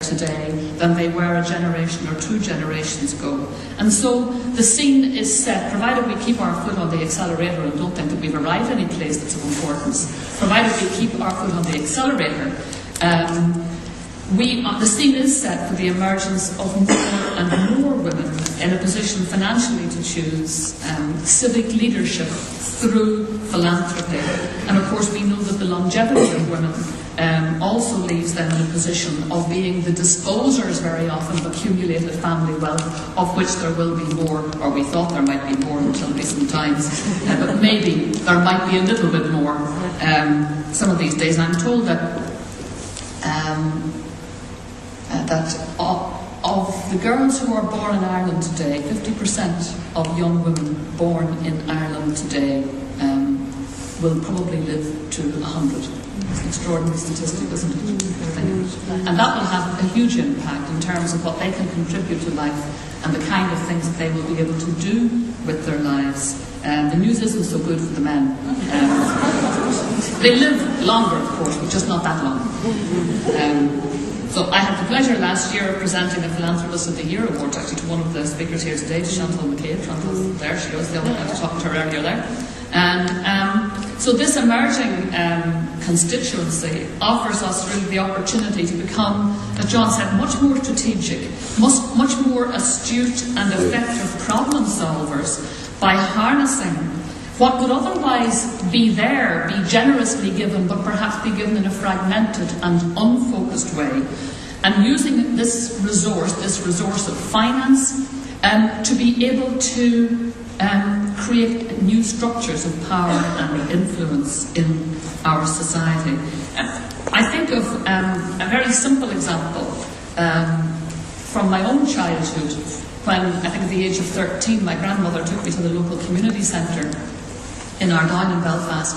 today than they were a generation or 2 generations ago. And so the scene is set, provided we keep our foot on the accelerator and don't think that we've arrived any place that's of importance, provided we keep our foot on the accelerator, the scene is set for the emergence of more and more women in a position financially to choose civic leadership through philanthropy. And of course we know that the longevity of women also leaves them in a position of being the disposers very often of accumulated family wealth, of which there will be more, or we thought there might be more until recent times, but maybe there might be a little bit more some of these days. I'm told that of the girls who are born in Ireland today, 50% of young women born in Ireland today will probably live to 100. It's an extraordinary statistic, isn't it? And that will have a huge impact in terms of what they can contribute to life and the kind of things that they will be able to do with their lives. The news isn't so good for the men. They live longer, of course, but just not that long. So I had the pleasure last year of presenting a Philanthropist of the Year award actually to one of the speakers here today, to McAleese. Chantal's there, she was the only one to talk to her earlier there. And so this emerging constituency offers us really the opportunity to become, as John said, much more strategic, much more astute and effective problem solvers by harnessing what would otherwise be there, be generously given, but perhaps be given in a fragmented and unfocused way, and using this resource of finance, to be able to create new structures of power and influence in our society. I think of a very simple example from my own childhood, when I think at the age of 13 my grandmother took me to the local community centre in Ardoyne in Belfast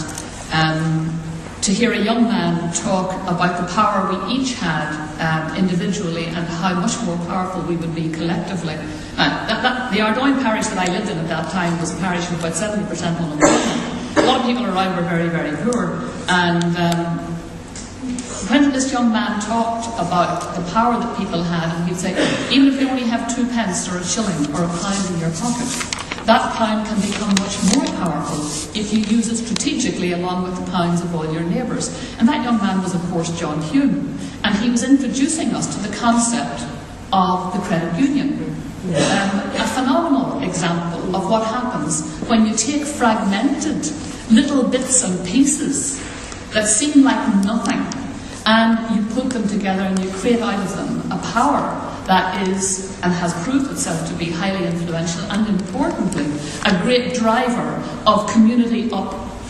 to hear a young man talk about the power we each had individually and how much more powerful we would be collectively. The Ardoyne parish that I lived in at that time was a parish with about 70% unemployment. A lot of people around were very, very poor. And when this young man talked about the power that people had, and he'd say, even if you only have 2 pence or a shilling or a pound in your pocket, that pound can become much more powerful if you use it strategically along with the pounds of all your neighbours. And that young man was, of course, John Hume. And he was introducing us to the concept of the credit union. A phenomenal example of what happens when you take fragmented little bits and pieces that seem like nothing, and you put them together and you create out of them a power that is, and has proved itself to be, highly influential and, importantly, a great driver of community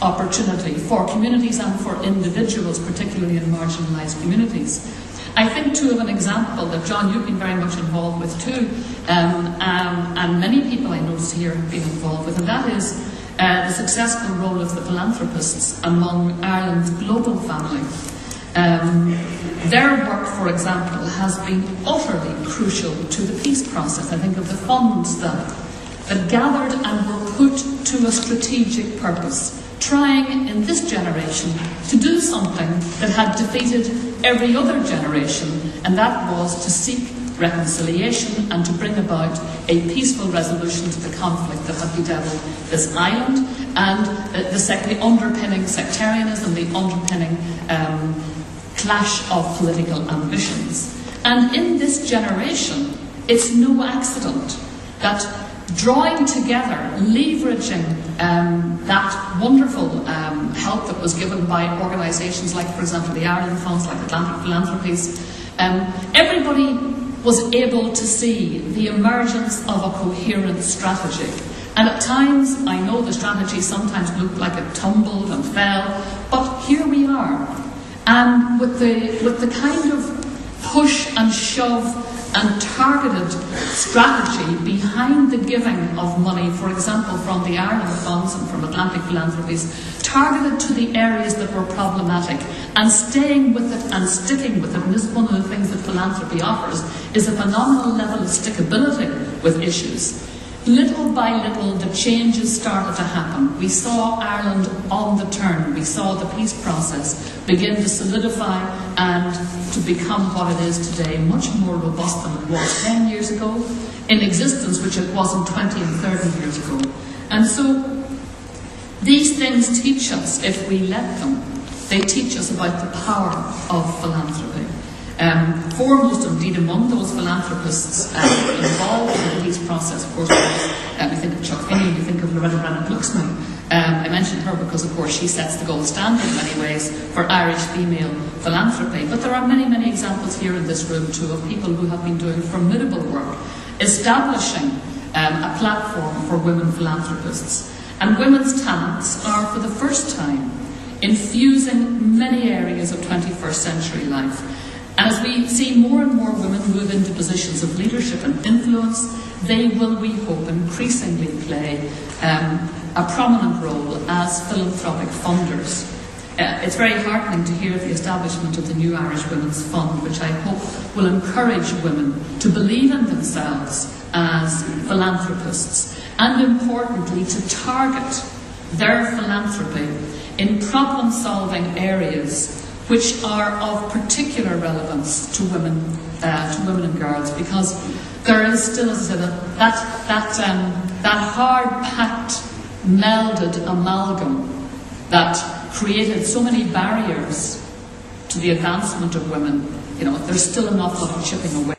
opportunity for communities and for individuals, particularly in marginalised communities. I think too of an example that, John, you've been very much involved with too, and many people I notice here have been involved with, and that is the successful role of the philanthropists among Ireland's global family. Their work, for example, has been utterly crucial to the peace process. I think of the funds that gathered and were put to a strategic purpose, trying in this generation to do something that had defeated every other generation, and that was to seek reconciliation and to bring about a peaceful resolution to the conflict that had bedeviled this island, and the underpinning sectarianism, the underpinning clash of political ambitions. And in this generation, it's no accident that drawing together, leveraging that wonderful help that was given by organisations like, for example, the Ireland Funds, like Atlantic Philanthropies, everybody was able to see the emergence of a coherent strategy. And at times, I know the strategy sometimes looked like it tumbled and fell, but here we are. And with the kind of push and shove and targeted strategy behind the giving of money, for example, from the Ireland Funds and from Atlantic Philanthropies, targeted to the areas that were problematic, and staying with it and sticking with it. And this is one of the things that philanthropy offers, is a phenomenal level of stickability with issues. little by little, the changes started to happen. We saw Ireland on the turn. We saw the peace process begin to solidify and to become what it is today, much more robust than it was 10 years ago, in existence, which it wasn't 20 and 30 years ago. And so these things teach us, if we let them, they teach us about the power of philanthropy. Foremost, indeed, among those philanthropists involved in the peace process, of course, we think of Chuck Finney, we think of Loretta Brennan-Glucksmann. I mentioned her because, of course, she sets the gold standard in many ways for Irish female philanthropy. But there are many, many examples here in this room, too, of people who have been doing formidable work, establishing a platform for women philanthropists. And women's talents are, for the first time, infusing many areas of 21st century life. And as we see more and more women move into positions of leadership and influence, they will, we hope, increasingly play a prominent role as philanthropic funders. It's very heartening to hear the establishment of the new Irish Women's Fund, which I hope will encourage women to believe in themselves as philanthropists, and importantly, to target their philanthropy in problem-solving areas which are of particular relevance to women and girls, because there is still, as I said, that hard-packed, melded amalgam that created so many barriers to the advancement of women. You know, there's still an awful lot of chipping away.